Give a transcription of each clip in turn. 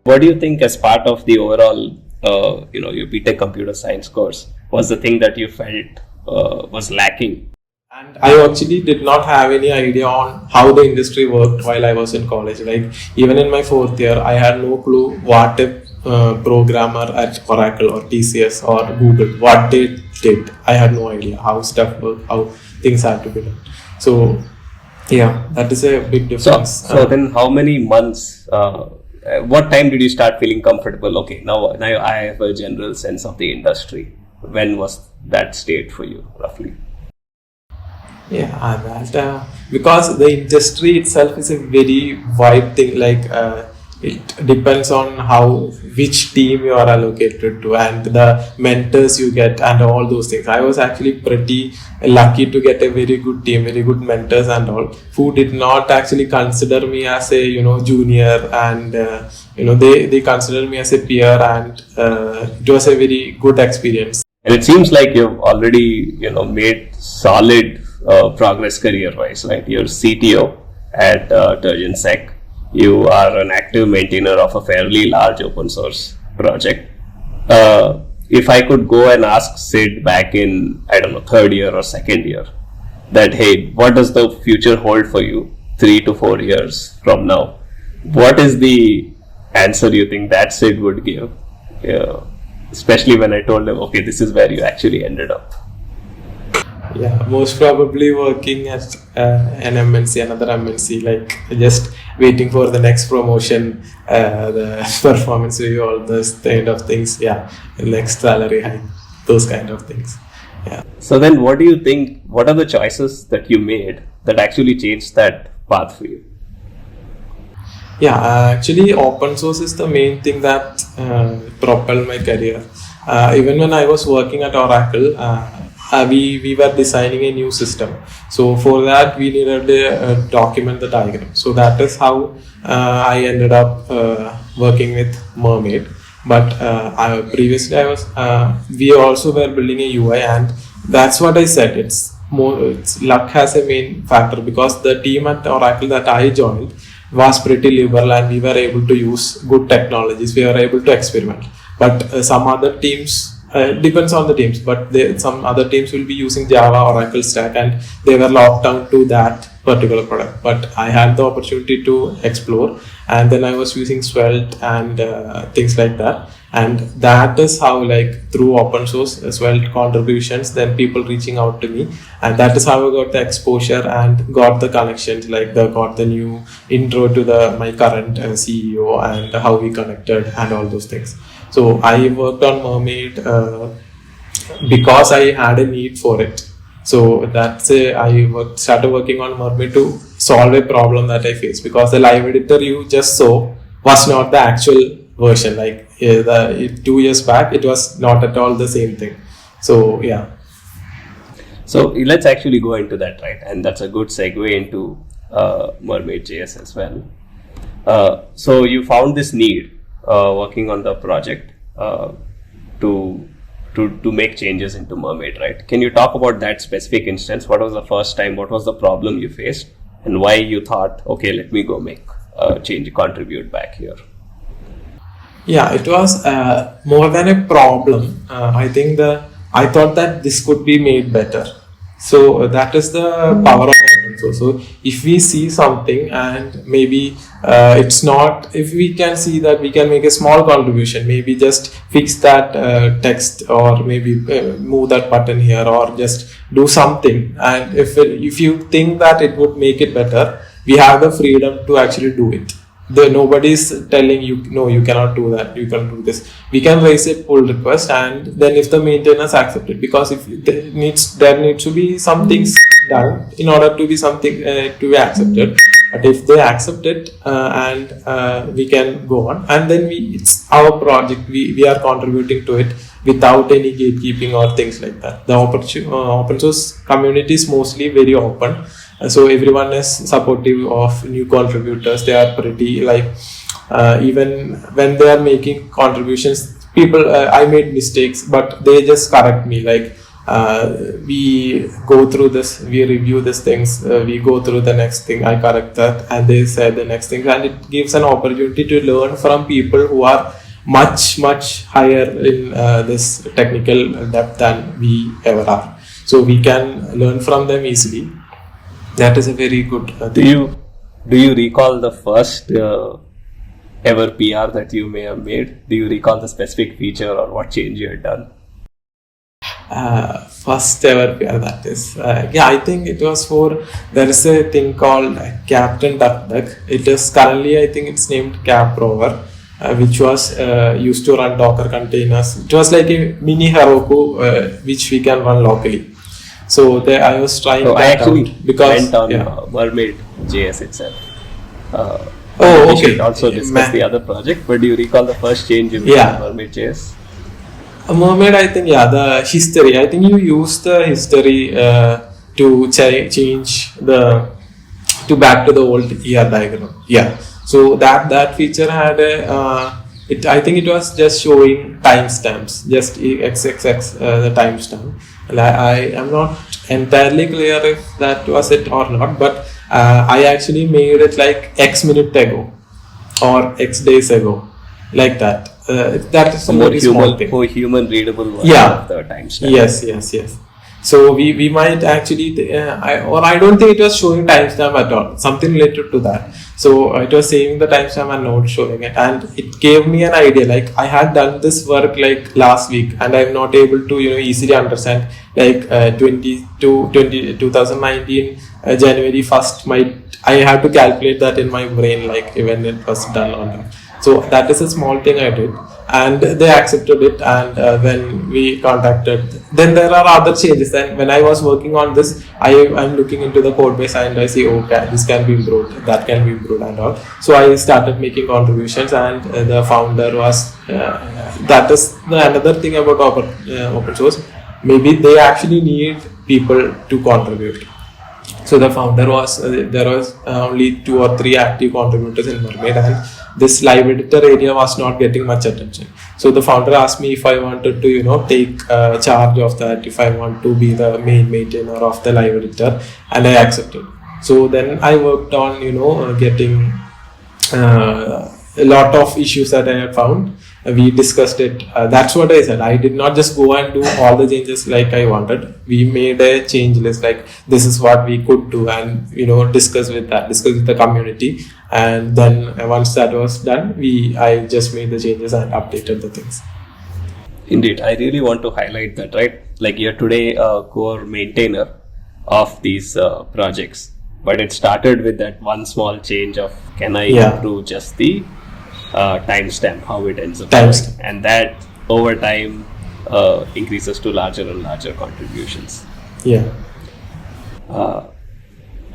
What do you think as part of the overall, your BTech computer science course was the thing that you felt was lacking? And I actually did not have any idea on how the industry worked while I was in college. Like even in my fourth year, I had no clue what a programmer at Oracle or TCS or Google, what they did. I had no idea how stuff worked, how things had to be done. So yeah, that is a big difference. So then how many months, what time did you start feeling comfortable? Okay, now I have a general sense of the industry. When was that state for you, roughly? Yeah, that because the industry itself is a very wide thing. Like it depends on which team you are allocated to and the mentors you get and all those things. I was actually pretty lucky to get a very good team, very good mentors and all, who did not actually consider me as a junior, and they considered me as a peer, and it was a very good experience. And it seems like you've already made solid progress career-wise, right? You're CTO at TurgenSec. You are an active maintainer of a fairly large open source project. If I could go and ask Sid back in, third year or second year, that, hey, what does the future hold for you 3 to 4 years from now? What is the answer you think that Sid would give? Especially when I told him, okay, this is where you actually ended up. Yeah, most probably working at an MNC, another MNC, like just waiting for the next promotion, the performance review, all those kind of things. Yeah, next salary hike, those kind of things. Yeah. So then what do you think, what are the choices that you made that actually changed that path for you? Yeah, actually open source is the main thing that propelled my career. Even when I was working at Oracle, we were designing a new system. So for that we needed to document the diagram. So that is how I ended up working with Mermaid. But previously we also were building a UI, and that's what I said. It's luck has a main factor, because the team at Oracle that I joined was pretty liberal, and we were able to use good technologies. We were able to experiment. But some other teams, depends on the teams, but some other teams will be using Java, Oracle stack, and they were locked down to that particular product. But I had the opportunity to explore, and then I was using Svelte and things like that. And that is how, like, through open source, Svelte contributions, then people reaching out to me, and that is how I got the exposure and got the connections, like got the new intro to my current CEO, and how we connected and all those things. So I worked on Mermaid because I had a need for it. So that's I started working on Mermaid to solve a problem that I faced, because the live editor you just saw was not the actual version. Like 2 years back, it was not at all the same thing. So yeah. So let's actually go into that, right? And that's a good segue into MermaidJS as well. So you found this need working on the project to make changes into Mermaid, right? Can you talk about that specific instance? What was the first time? What was the problem you faced? And why you thought, okay, let me go make a change, contribute back here? Yeah, it was more than a problem. I thought that this could be made better. So that is the power of open source. So if we see something and maybe it's not, if we can see that we can make a small contribution, maybe just fix that text, or maybe move that button here, or just do something. And if you think that it would make it better, we have the freedom to actually do it. Nobody is telling you, no, you cannot do that, you can do this. We can raise a pull request, and then if the maintainers accept it, because if there needs to be some things done in order to be something to be accepted. But if they accept it, and we can go on, and then it's our project, we are contributing to it without any gatekeeping or things like that. The open source community is mostly very open. So everyone is supportive of new contributors. They are pretty, like, even when they are making contributions, people, I made mistakes, but they just correct me, like, we go through this, we review these things, we go through the next thing, I correct that, and they say the next thing, and it gives an opportunity to learn from people who are much higher in this technical depth than we ever are. So we can learn from them easily. That is a very good thing. Do you recall the first ever PR that you may have made? Do you recall the specific feature or what change you had done? First ever PR, that is. I think it was for, there is a thing called Captain Duck. It is currently, I think it's named Cap Rover, which was used to run Docker containers. It was like a mini Heroku, which we can run locally. So there I was trying that I actually out because went on MermaidJS itself. Okay. We should also discuss the other project, but do you recall the first change you made on MermaidJS? Mermaid, I think, the history. I think you use the history to change to back to the old ER diagram. Yeah. So that feature had I think it was just showing timestamps, just XXX the timestamp. I am not entirely clear if that was it or not, but I actually made it like X minute ago or X days ago, like that. That is a very small thing. More human readable version of the timestamp. Yes. So we might actually, I don't think it was showing timestamp at all. Something related to that. So it was saving the timestamp and not showing it, and it gave me an idea. Like I had done this work like last week, and I'm not able to easily understand like 2019 January 1st. I have to calculate that in my brain, like when it was done or not. So that is a small thing I did, and they accepted it. And when we contacted, then there are other changes. Then when I was working on this, I'm looking into the code base and I say, okay, this can be improved, that can be improved, and all. So I started making contributions, and the founder was. That is another thing about open source. Maybe they actually need people to contribute. So the founder was there was only 2 or 3 active contributors in Mermaid, and this live editor area was not getting much attention. So the founder asked me if I wanted to take charge of that, if I want to be the main maintainer of the live editor, and I accepted. So then I worked on getting a lot of issues that I had found. We discussed it. That's what I said. I did not just go and do all the changes like I wanted. We made a change list, like this is what we could do, and discuss with the community. And then once that was done, I just made the changes and updated the things. Indeed, I really want to highlight that, right? Like you're today a core maintainer of these projects, but it started with that one small change of can I improve just the timestamp, how it ends up, and that over time increases to larger and larger contributions.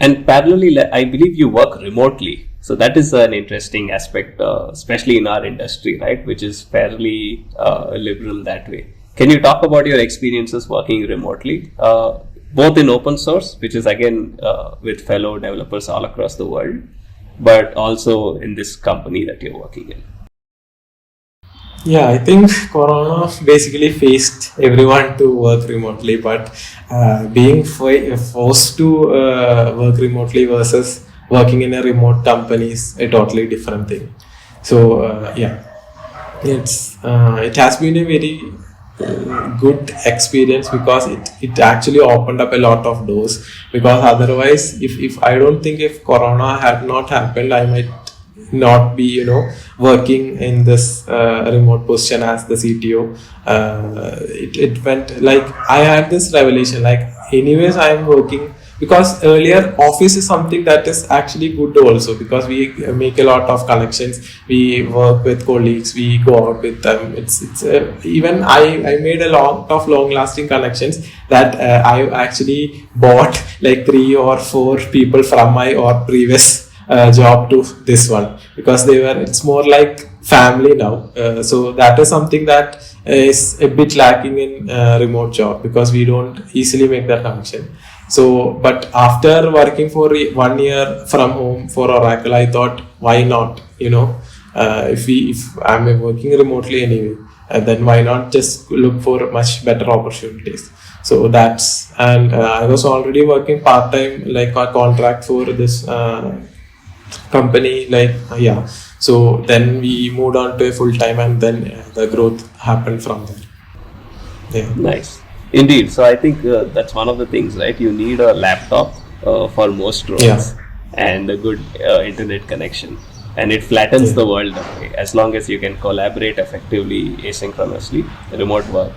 And parallelly, I believe you work remotely, so that is an interesting aspect, especially in our industry, right, which is fairly liberal that way. Can you talk about your experiences working remotely, both in open source, which is again with fellow developers all across the world, but also in this company that you're working in? Yeah, I think Corona basically faced everyone to work remotely, but being forced to work remotely versus working in a remote company is a totally different thing. So it has been a very good experience, because it actually opened up a lot of doors. Because otherwise, if I don't think if Corona had not happened, I might not be working in this remote position as the CTO. It went like I had this revelation, like anyways I am working, because earlier office is something that is actually good also, because we make a lot of connections, we work with colleagues, we go out with them. It's even I made a lot of long lasting connections that I actually bought like 3 or 4 people from my previous job to this one, because it's more like family now. So that is something that is a bit lacking in remote job, because we don't easily make that connection. So, but after working for 1 year from home for Oracle, I thought, why not? If I'm working remotely anyway, then why not just look for much better opportunities? So that's, and I was already working part-time, like a contract for this company, like so then we moved on to a full-time, and then the growth happened from there. Nice. Indeed. So I think that's one of the things, right? You need a laptop for most roles and a good internet connection, and it flattens the world away. As long as you can collaborate effectively asynchronously, remote work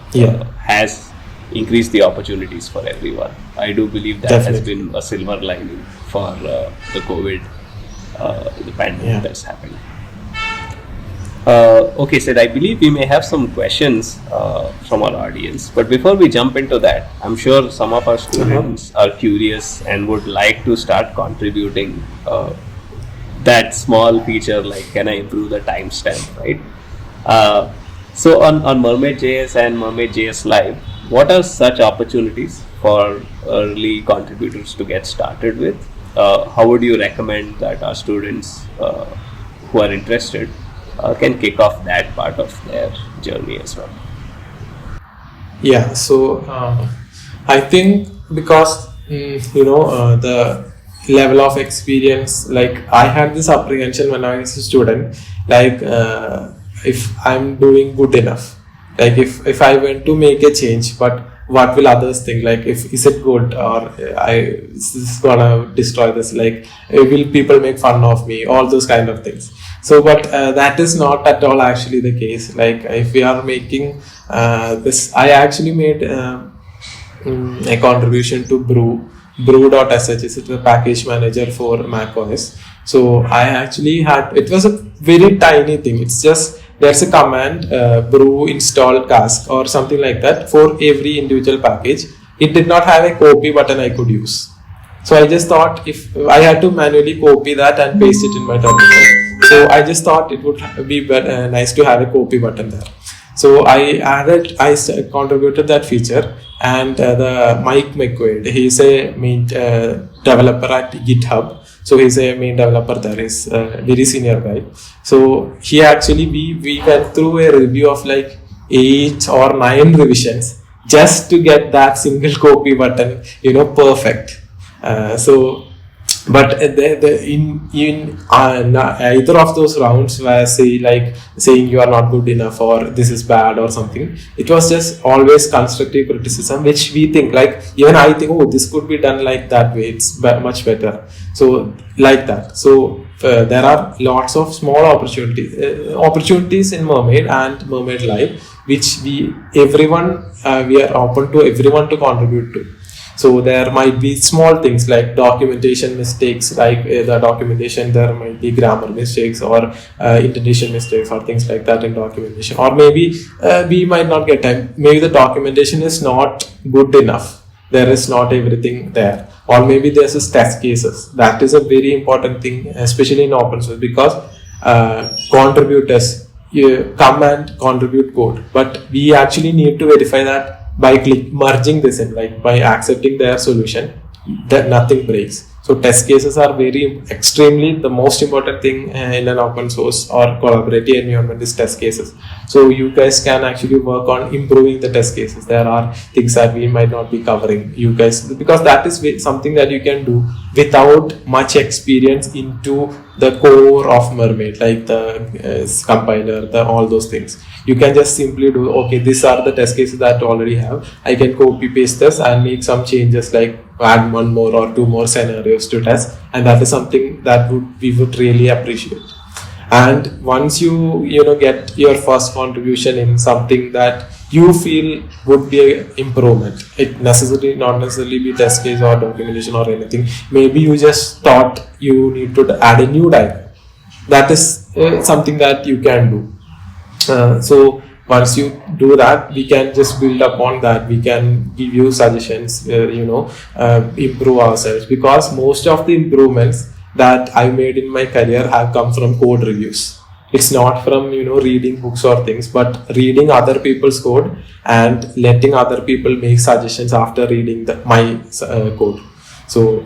has increased the opportunities for everyone. I do believe that has been a silver lining for the COVID, the pandemic that's happened. Okay, Sid, I believe we may have some questions from our audience. But before we jump into that, I'm sure some of our students are curious and would like to start contributing that small feature, like can I improve the timestamp, right? So on MermaidJS and MermaidJS Live, what are such opportunities for early contributors to get started with? How would you recommend that our students who are interested can kick off that part of their journey as well? Yeah, so I think because the level of experience, like I had this apprehension when I was a student, like if I'm doing good enough, like if I went to make a change, but what will others think, like if is it good, or is this gonna destroy this, like will people make fun of me, all those kind of things. So but that is not at all actually the case. Like if we are making this, I actually made a contribution to brew.sh is the package manager for macOS. So I actually had, it was a very tiny thing, it's just there's a command brew install cask or something like that for every individual package. It did not have a copy button I could use. So I just thought if I had to manually copy that and paste it in my terminal. So I just thought it would be nice to have a copy button there. So I contributed that feature, and the Mike McQuaid, he's a main developer at GitHub. So he's a main developer there, he's a very senior guy. So he actually, we went through a review of like 8 or 9 revisions just to get that single copy button, perfect. But in either of those rounds where saying you are not good enough or this is bad or something, it was just always constructive criticism, which we think, like even I think, oh, this could be done like that way, it's much better. So like that. So there are lots of small opportunities in Mermaid and Mermaid Live, which we are open to everyone to contribute to. So there might be small things like documentation mistakes, like the documentation, there might be grammar mistakes or indentation mistakes or things like that in documentation. Or maybe we might not get time. Maybe the documentation is not good enough. There is not everything there. Or maybe there's a test cases. That is a very important thing, especially in open source, because contributors come and contribute code. But we actually need to verify that by merging this in, like by accepting their solution, that nothing breaks. So test cases are extremely the most important thing in an open source or collaborative environment is test cases. So you guys can actually work on improving the test cases. There are things that we might not be covering, you guys, because that is something that you can do without much experience into the core of Mermaid, like the compiler, all those things. You can just simply do, okay, these are the test cases that I already have. I can copy paste this and make some changes, like add 1 more or 2 more scenarios to test, and that is something that we would really appreciate. And once you get your first contribution in something that you feel would be an improvement, it not necessarily be test case or documentation or anything. Maybe you just thought you need to add a new diagram. That is something that you can do. So once you do that, we can just build upon that. We can give you suggestions, improve ourselves, because most of the improvements that I made in my career have come from code reviews. It's not from reading books or things, but reading other people's code and letting other people make suggestions after reading my code. So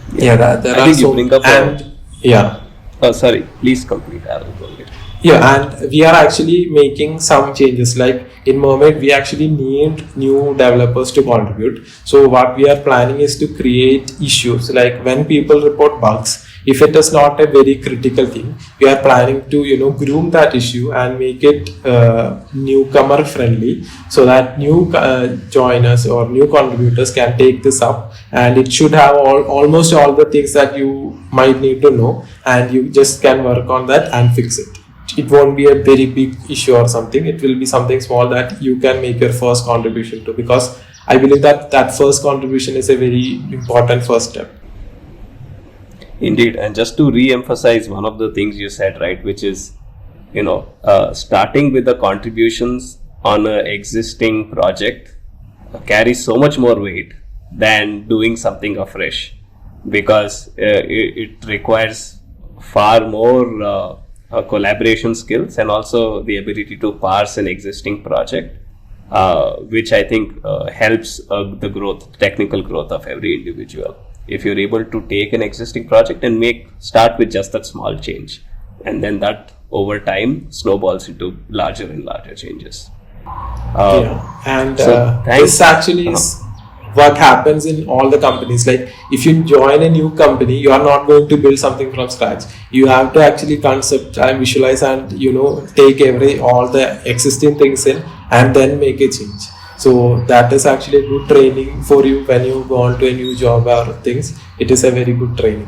there I are think you bring up sorry, sorry, please complete. I will go ahead. Yeah, and we are actually making some changes. Like in Mermaid, we actually need new developers to contribute. So what we are planning is to create issues. Like when people report bugs, if it is not a very critical thing, we are planning to groom that issue and make it newcomer friendly, so that new joiners or new contributors can take this up, and it should have almost all the things that you might need to know, and you just can work on that and fix it. It won't be a very big issue or something. It will be something small that you can make your first contribution to, because I believe that that first contribution is a very important first step. Indeed, and just to re-emphasize one of the things you said, right, which is, starting with the contributions on an existing project carries so much more weight than doing something afresh, because it requires far more collaboration skills and also the ability to parse an existing project, which I think helps the technical growth of every individual. If you're able to take an existing project and start with just that small change, and then that over time snowballs into larger and larger changes. And this actually is what happens in all the companies. Like if you join a new company, you are not going to build something from scratch. You have to actually concept and visualize and take all the existing things in and then make a change. So that is actually a good training for you when you go on to a new job or things. It is a very good training.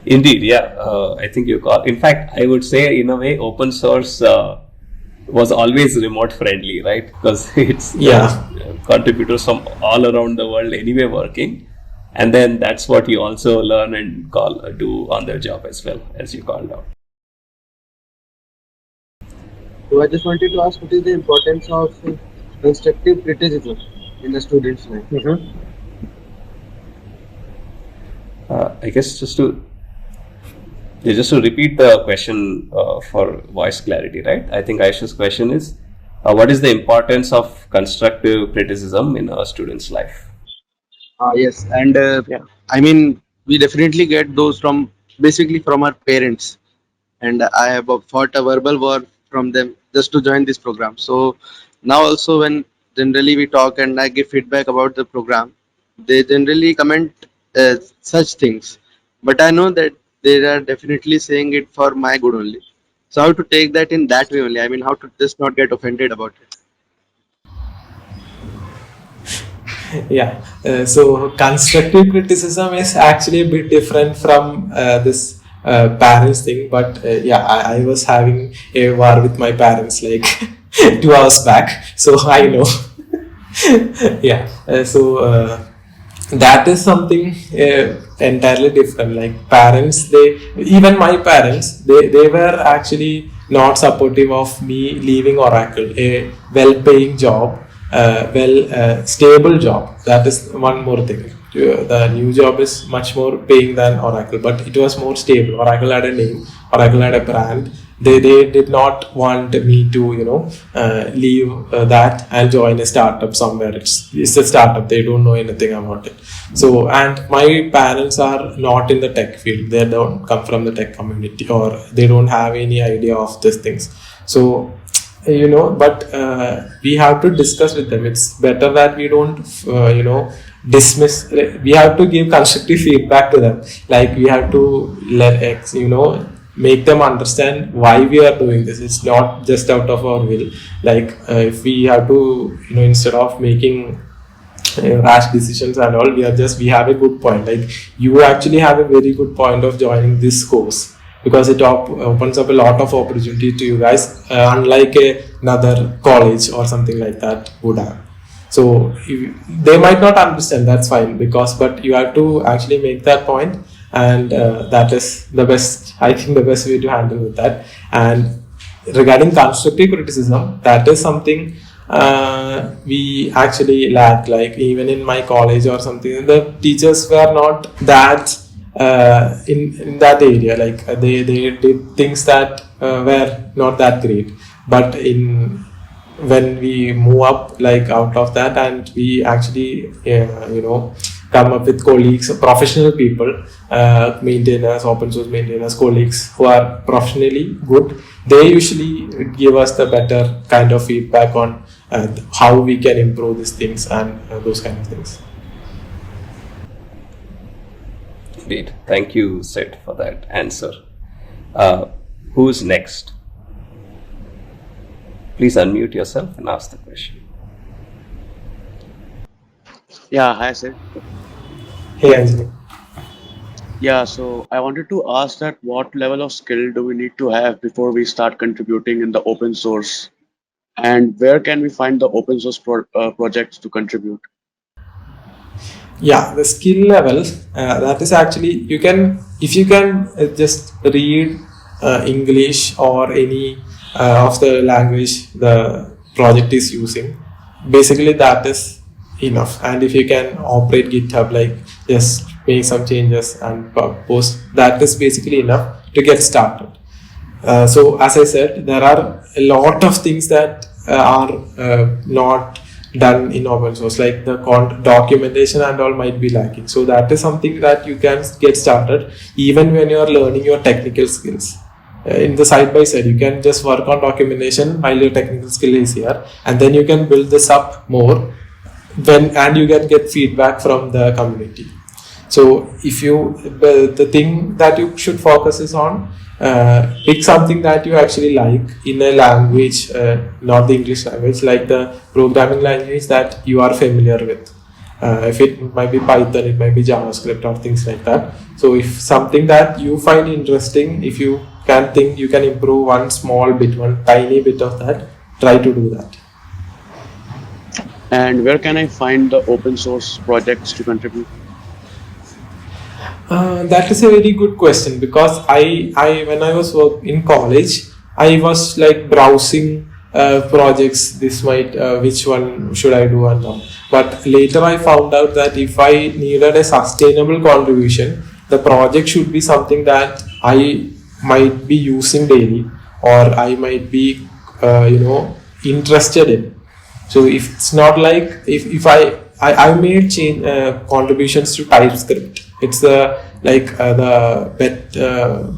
Indeed, yeah. I think in fact, I would say in a way, open source was always remote friendly, right? Because it's contributors from all around the world anyway working, and then that's what you also learn and do on their job as well, as you called out. So I just wanted to ask, what is the importance of constructive criticism in a student's life? I guess just to repeat the question for voice clarity, right? I think Aisha's question is, what is the importance of constructive criticism in a student's life? Yes, and I mean, we definitely get those basically from our parents, and I have fought a verbal war from them just to join this program. So now also when generally we talk and I give feedback about the program, they generally comment such things, but I know that they are definitely saying it for my good only. So how to take that in that way only? I mean, how to just not get offended about it? So constructive criticism is actually a bit different from this parents thing, but I was having a war with my parents like 2 hours back, so I know. That is something entirely different. Like parents, my parents, they were actually not supportive of me leaving Oracle, a well-paying job, stable job. That is one more thing. The new job is much more paying than Oracle, but it was more stable. Oracle had a name, Oracle had a brand. They did not want me to leave that and join a startup somewhere. It's a startup, they don't know anything about it. So, and my parents are not in the tech field, they don't come from the tech community, or they don't have any idea of these things. So but we have to discuss with them. It's better that we don't dismiss. We have to give constructive feedback to them. Like we have to make them understand why we are doing this. It's not just out of our will. Like if we have to instead of making rash decisions and all, we have a good point. Like you actually have a very good point of joining this course, because it opens up a lot of opportunity to you guys, unlike another college or something like that would have. So they might not understand, that's fine, but you have to actually make that point, and that is the best way to handle with that. And regarding constructive criticism, that is something we actually lack. Like even in my college or something, the teachers were not that in that area. Like they did things that were not that great, but when we move up like out of that, and we actually come up with colleagues, professional people, maintainers, open source maintainers, colleagues who are professionally good. They usually give us the better kind of feedback on how we can improve these things and those kind of things. Indeed. Thank you, Sid, for that answer. Who's next? Please unmute yourself and ask the question. Yeah, hi Sid. Hey, Anjali. Yeah, so I wanted to ask that what level of skill do we need to have before we start contributing in the open source? And where can we find the open source projects to contribute? Yeah, the skill level, that is actually, you can, if you can just read English or any of the language the project is using, basically that is enough. And if you can operate GitHub, like just make some changes and post, that is basically enough to get started. So as I said, there are a lot of things that are not done in open source, like the documentation and all might be lacking. So that is something that you can get started even when you are learning your technical skills. In the side by side, you can just work on documentation while your technical skill is here, and then you can build this up more and you can get feedback from the community. So if you, the thing that you should focus is on pick something that you actually like in a language, not the English language, like the programming language that you are familiar with. If it might be Python, it might be JavaScript or things like that. So if something that you find interesting, if you can think you can improve one small bit, one tiny bit of that, try to do that. And where can I find the open source projects to contribute? That is a very good question, because I when I was in college, I was like browsing projects. This might which one should I do and all. But later I found out that if I needed a sustainable contribution, the project should be something that I might be using daily, or I might be interested in. So if it's not like if I made change contributions to TypeScript. It's the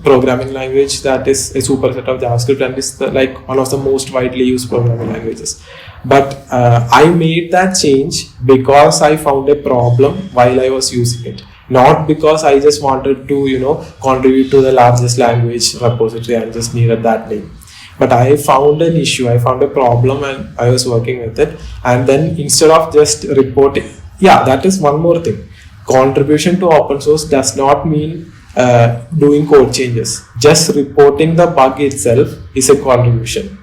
programming language that is a superset of JavaScript, and is one of the most widely used programming languages. But I made that change because I found a problem while I was using it, not because I just wanted to contribute to the largest language repository and just needed that name. But I found an issue, I found a problem, and I was working with it. And then instead of just reporting, that is one more thing. Contribution to open source does not mean doing code changes. Just reporting the bug itself is a contribution,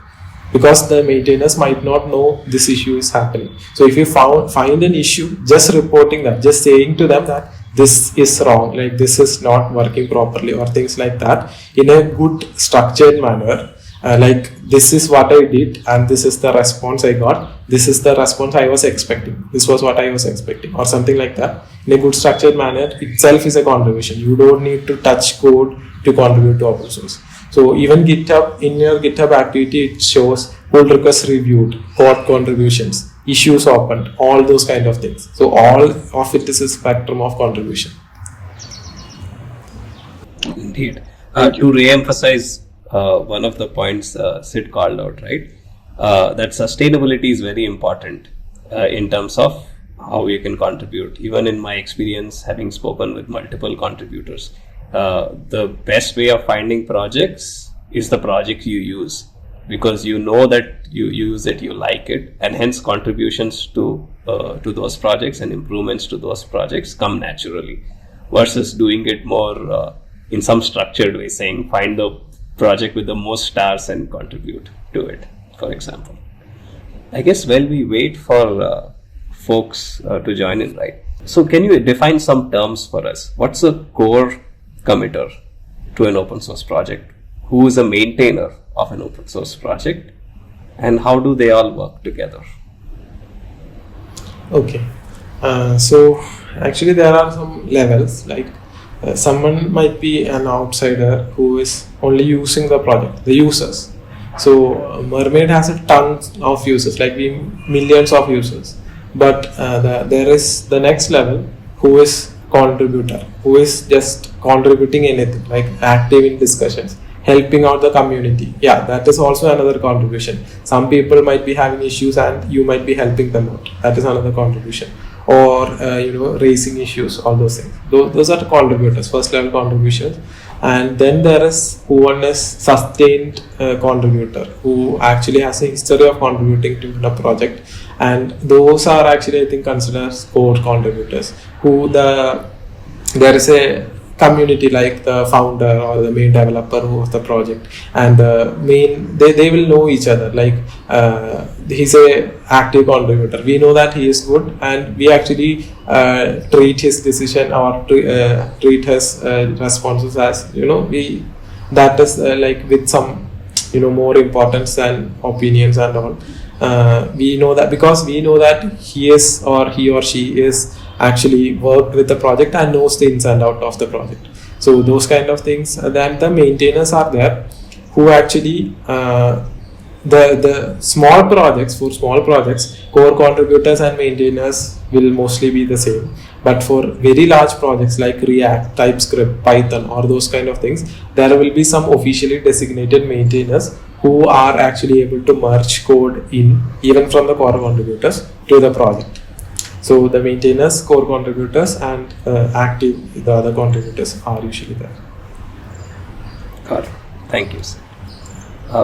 because the maintainers might not know this issue is happening. So if you find an issue, just reporting that, just saying to them that this is wrong, like this is not working properly, or things like that, in a good structured manner. Like this is what I did and this is the response I got, this is the response I was expecting, this was what I was expecting, or something like that, in a good structured manner itself is a contribution. You don't need to touch code to contribute to open source. So even GitHub, in your GitHub activity, it shows pull requests reviewed, code contributions, issues opened, all those kind of things. So all of it is a spectrum of contribution. Indeed. To re-emphasize one of the points Sid called out, right? That sustainability is very important in terms of how you can contribute. Even in my experience, having spoken with multiple contributors, the best way of finding projects is the project you use, because you know that you use it, you like it, and hence contributions to those projects and improvements to those projects come naturally, versus doing it more in some structured way, saying find the project with the most stars and contribute to it, for example. I guess while we wait for folks to join in, right? So can you define some terms for us? What's a core committer to an open source project? Who is a maintainer of an open source project? And how do they all work together? Okay. So actually there are some levels, like someone might be an outsider who is only using the project, the users. So Mermaid has a ton of users, like millions of users. But there is the next level who is contributor, who is just contributing anything, like active in discussions, helping out the community. Yeah, that is also another contribution. Some people might be having issues and you might be helping them out. That is another contribution. Or raising issues, all those things. Those are the contributors, first level contributions. And then there is one is sustained contributor, who actually has a history of contributing to the project, and those are actually, I think, considered as core contributors, who there is a community, like the founder or the main developer of the project, and the main they will know each other, like he's a active contributor, we know that he is good, and we actually treat his decision or treat his responses as, that is like with some more importance than opinions and all. We know that because we know that he or she is actually worked with the project and knows the ins and out of the project. So those kind of things. Then the maintainers are there, who actually the small projects, for small projects, core contributors and maintainers will mostly be the same. But for very large projects like React, TypeScript, Python, or those kind of things, there will be some officially designated maintainers who are actually able to merge code in, even from the core contributors, to the project. So the maintainers, core contributors, and the other contributors are usually there. Got it. Thank you, sir.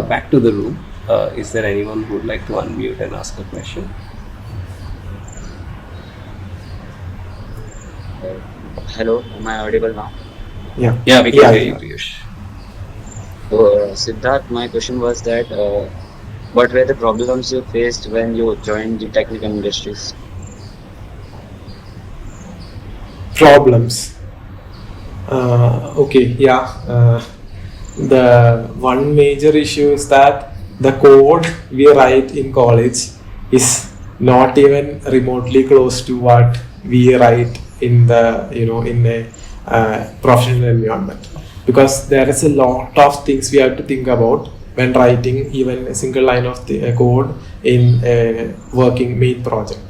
Back to the room. Is there anyone who would like to unmute and ask a question? Hello, am I audible now? Yeah, we can hear you, Piyush. So, Sidharth, my question was that what were the problems you faced when you joined the technical industries? Problems. The one major issue is that the code we write in college is not even remotely close to what we write in the in a professional environment, because there is a lot of things we have to think about when writing even a single line of the code in a working main project.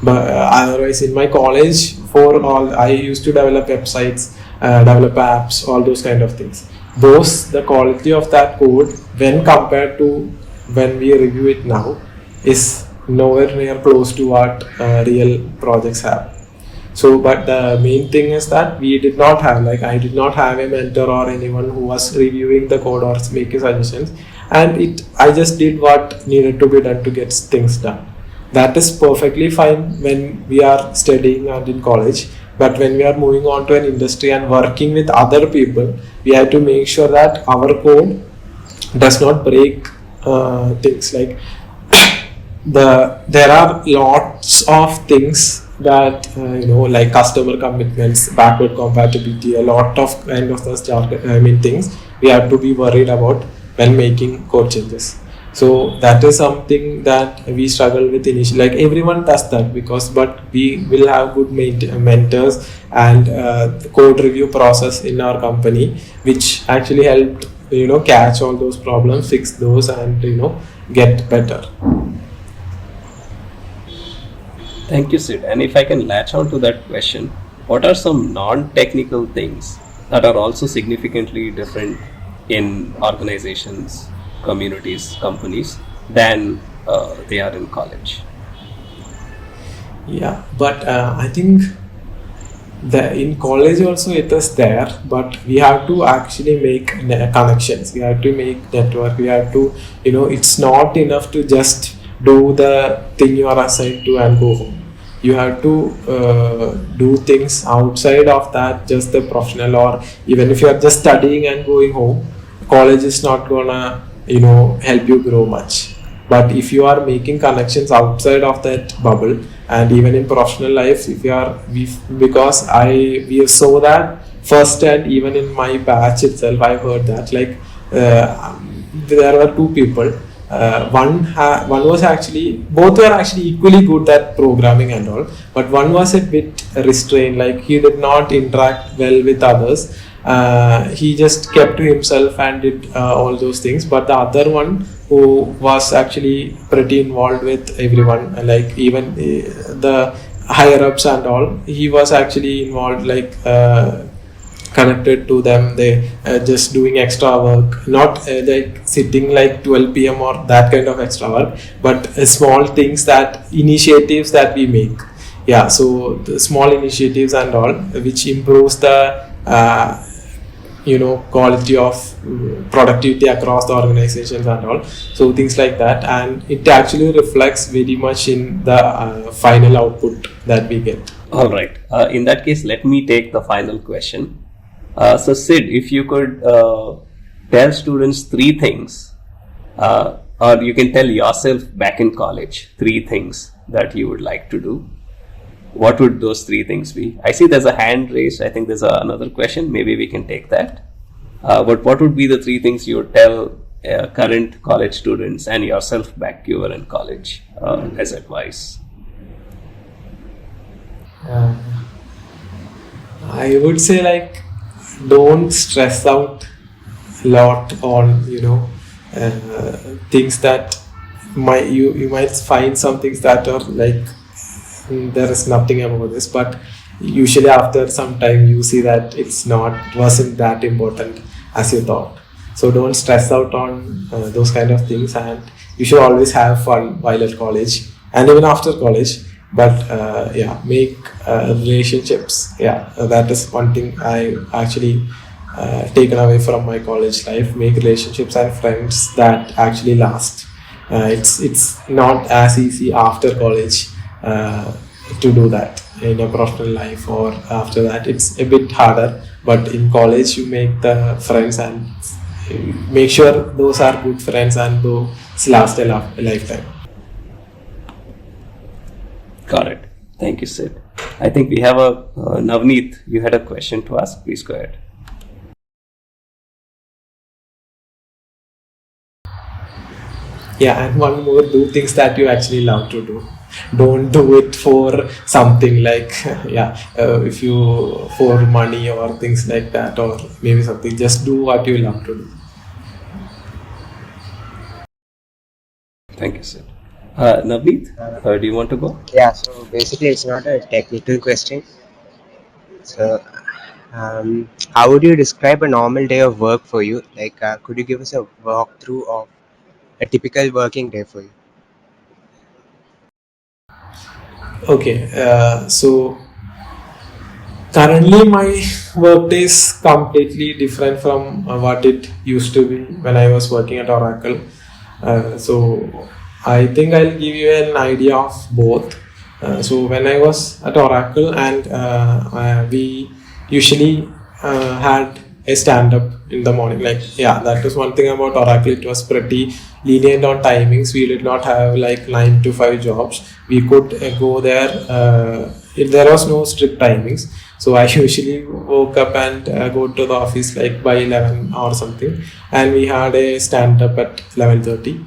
But otherwise, in my college, I used to develop websites, develop apps, all those kind of things. The quality of that code, when compared to when we review it now, is nowhere near close to what real projects have. So, but the main thing is that I did not have a mentor or anyone who was reviewing the code or making suggestions, and I just did what needed to be done to get things done. That is perfectly fine when we are studying and in college, but when we are moving on to an industry and working with other people, we have to make sure that our code does not break things. Like there are lots of things that like customer commitments, backward compatibility, a lot of kind of those things we have to be worried about when making code changes. So that is something that we struggle with initially. Like everyone does that, but we will have good mentors and the code review process in our company, which actually helped catch all those problems, fix those, and get better. Thank you, Sid. And if I can latch on to that question, what are some non-technical things that are also significantly different in organizations, communities, companies than they are in college? Yeah, but I think in college also it is there, but we have to actually make connections, we have to make network, we have to it's not enough to just do the thing you are assigned to and go home. You have to do things outside of that, just the professional, or even if you are just studying and going home, college is not gonna help you grow much. But if you are making connections outside of that bubble, and even in professional life, because we saw that first, and even in my batch itself, I heard that there were two people. One was actually, both were actually equally good at programming and all, but one was a bit restrained, like he did not interact well with others. He just kept to himself and did all those things. But the other one, who was actually pretty involved with everyone, like even the higher ups and all. He was actually involved, like connected to them. They just doing extra work, not like sitting like 12 p.m. or that kind of extra work, but small things, that initiatives that we make. Yeah, so the small initiatives and all, which improves the quality of productivity across the organizations and all. So things like that, and it actually reflects very much in the final output that we get. All right. In that case, let me take the final question. So Sid, if you could tell students 3 things, or you can tell yourself back in college 3 things that you would like to do, what would those 3 things be? I see there's a hand raised. I think there's another question. Maybe we can take that. But what would be the 3 things you would tell current college students and yourself back you were in college as advice? I would say, like, don't stress out a lot on things that you might find some things that are like, there is nothing about this, but usually after some time you see that it wasn't that important as you thought. So don't stress out on those kind of things, and you should always have fun while at college and even after college. But make relationships. That is one thing I actually taken away from my college life. Make relationships and friends that actually last. It's not as easy after college to do that in a professional life, or after that it's a bit harder. But in college you make the friends and make sure those are good friends and those last a lifetime. Got it. Thank you, Sid. I think we have a Navneet. You had a question to ask. Please go ahead. Yeah, and one more, do things that you actually love to do. Don't do it for something like if you for money or things like that, or maybe something. Just do what you love to do. Thank you, Sid. Navneet, do you want to go? Yeah, so basically it's not a technical question. So, how would you describe a normal day of work for you? Like, could you give us a walkthrough of a typical working day for you? Okay, so currently my workday is completely different from what it used to be when I was working at Oracle. So I think I'll give you an idea of both. So when I was at Oracle, and we usually had a stand-up in the morning. That was one thing about Oracle. It was pretty lenient on timings. We did not have like 9 to 5 jobs. We could go there. There was no strict timings. So I usually woke up and go to the office like by 11 or something, and we had a stand-up at 11:30.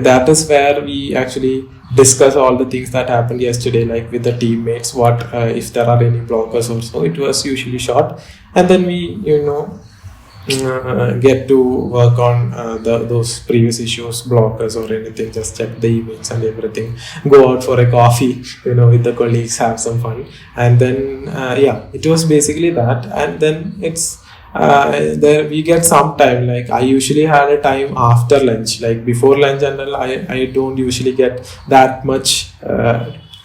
That is where we actually discuss all the things that happened yesterday, like with the teammates, what if there are any blockers or so. It was usually short, and then we get to work on those previous issues, blockers or anything. Just check the emails and everything, go out for a coffee with the colleagues, have some fun, and then it was basically that. And then it's there we get some time, like I usually had a time after lunch, like before lunch, and I don't usually get that much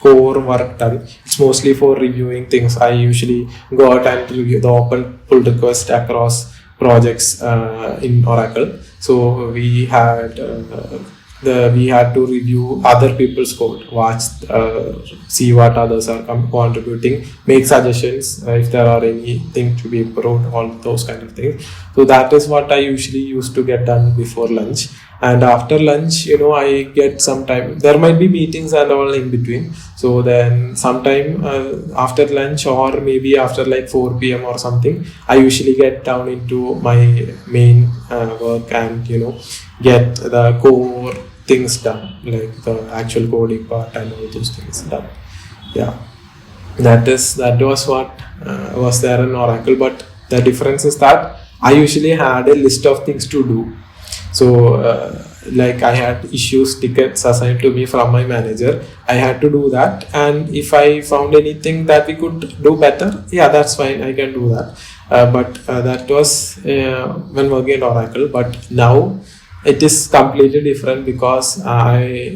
core work done. It's mostly for reviewing things. I usually go out and review the open pull request across projects in Oracle. So we had we had to review other people's code, watch, see what others are contributing, make suggestions if there are anything to be improved, all those kind of things. So that is what I usually used to get done before lunch. And after lunch, I get some time. There might be meetings and all in between. So then sometime after lunch, or maybe after like 4 p.m. or something, I usually get down into my main work and get the core things done, like the actual coding part and all those things done. Yeah, that was what was there in Oracle. But the difference is that I usually had a list of things to do. So like I had issues tickets assigned to me from my manager. I had to do that, and if I found anything that we could do better, yeah, that's fine, I can do that. But that was when working at Oracle. But now it is completely different, because my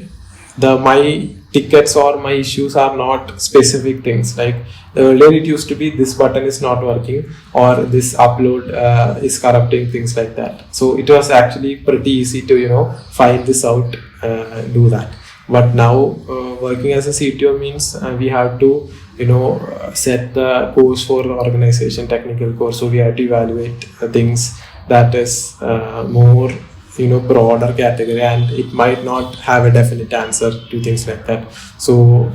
tickets or my issues are not specific things. Like earlier it used to be this button is not working, or this upload is corrupting, things like that. So it was actually pretty easy to find this out, do that. But now working as a CTO means we have to set the course for organization, technical course. So we have to evaluate things that is more broader category, and it might not have a definite answer to things like that. So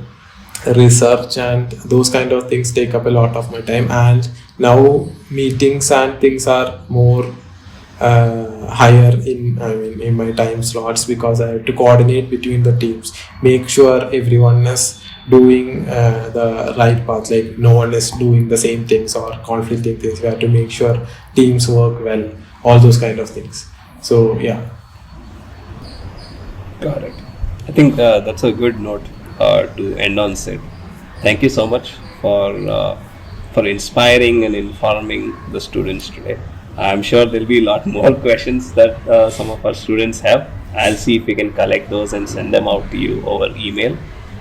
research and those kind of things take up a lot of my time, and now meetings and things are more higher in my time slots, because I have to coordinate between the teams, make sure everyone is doing the right path, like no one is doing the same things or conflicting things. We have to make sure teams work well, all those kind of things. So yeah. Got it. I think that's a good note to end on, Sid. Thank you so much for inspiring and informing the students today. I'm sure there'll be a lot more questions that some of our students have. I'll see if we can collect those and send them out to you over email,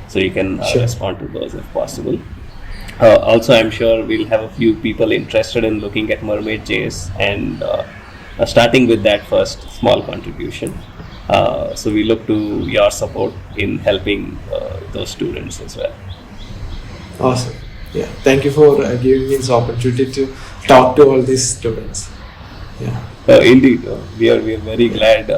so you can respond to those if possible. Also, I'm sure we'll have a few people interested in looking at MermaidJS and starting with that first small contribution. So we look to your support in helping those students as well. Awesome. Yeah. Thank you for giving me this opportunity to talk to all these students. Yeah. Indeed, we are very glad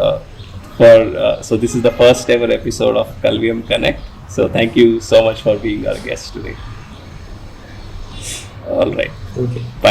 so this is the first ever episode of Kalvium Connect. So thank you so much for being our guest today. All right. Okay. Bye.